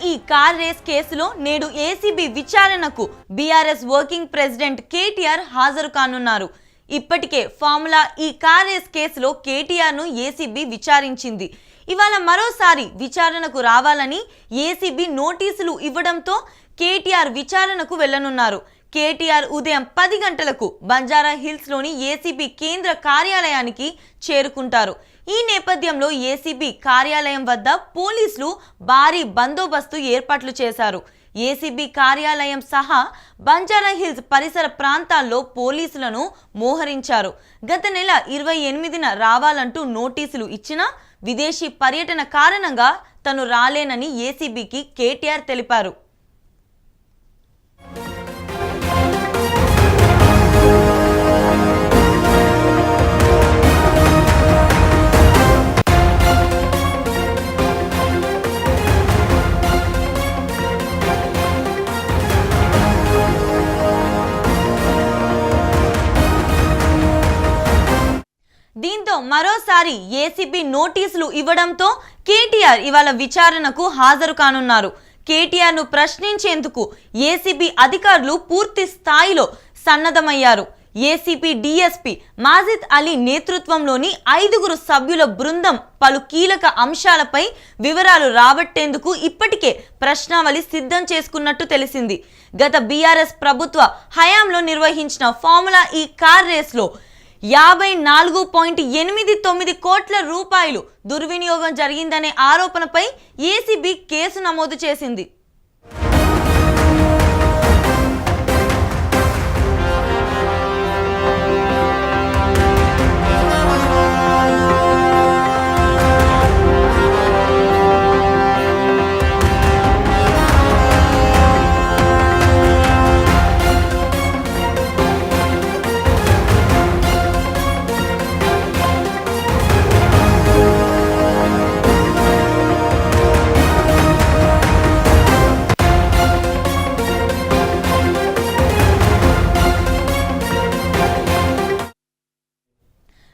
ఈ car race కేసులో నేడు ఏసీబీ విచారణకు బీఆర్ఎస్ వర్కింగ్ ప్రెసిడెంట్ కేటీఆర్ హాజరు కానున్నారు. ఇప్పటికే ఫార్ములా ఈ కార్ రేస్ కేసులో కేటీఆర్ ను ఏసీబీ విచారించింది. ఇవాళ మరోసారి విచారణకు రావాలని ఏసీబీ నోటీసులు ఇవ్వడంతో కేటీఆర్ విచారణకు వెళ్లనున్నారు. కేటీఆర్ ఉదయం 10 గంటలకు బంజారా హిల్స్ లోని ఏసీబీ కేంద్ర కార్యాలయానికి చేరుకుంటారు. ఈ నేపథ్యంలో ఏసీబీ కార్యాలయం వద్ద పోలీసులు భారీ బందోబస్తు ఏర్పాట్లు చేశారు. ఏసీబీ కార్యాలయం సహా బంజారా హిల్స్ పరిసర ప్రాంతాల్లో పోలీసులను మోహరించారు. గత నెల 28న రావాలంటూ నోటీసులు ఇచ్చినా విదేశీ పర్యటన కారణంగా తను రాలేనని ఏసీబీకి కేటీఆర్ తెలిపారు. దీంతో మరోసారి ఏసీబీ నోటీసులు ఇవ్వడంతో కేటీఆర్ ఇవాళ విచారణకు హాజరు కానున్నారు. కేటీఆర్ ను ప్రశ్నించేందుకు ఏసీబీ అధికారులు పూర్తి స్థాయిలో సన్నద్ధమయ్యారు. ఏసీబీ డీఎస్పీ మాజిద్ అలీ నేతృత్వంలోని 5 సభ్యుల బృందం పలు కీలక అంశాలపై వివరాలు రాబట్టేందుకు ఇప్పటికే ప్రశ్నావళి సిద్ధం చేసుకున్నట్టు తెలిసింది. గత బీఆర్ఎస్ ప్రభుత్వ హయాంలో నిర్వహించిన ఫార్ములా ఈ కార్ రేస్లో 54.89 కోట్ల రూపాయలు దుర్వినియోగం జరిగిందనే ఆరోపణపై ఏసీబీ కేసు నమోదు చేసింది.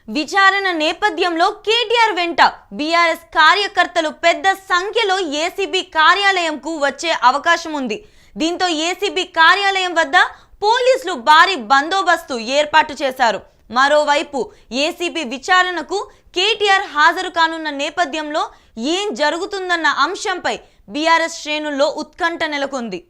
విచారణ నేపథ్యంలో కేటీఆర్ వెంట బీఆర్ఎస్ కార్యకర్తలు పెద్ద సంఖ్యలో ఏసీబీ కార్యాలయంకు వచ్చే అవకాశం ఉంది. దీంతో ఏసీబీ కార్యాలయం వద్ద పోలీసులు భారీ బందోబస్తు ఏర్పాటు చేశారు. మరోవైపు ఏసీబీ విచారణకు కేటీఆర్ హాజరు కానున్న నేపథ్యంలో ఏం జరుగుతుందన్న అంశంపై బీఆర్ఎస్ శ్రేణుల్లో ఉత్కంఠ నెలకొంది.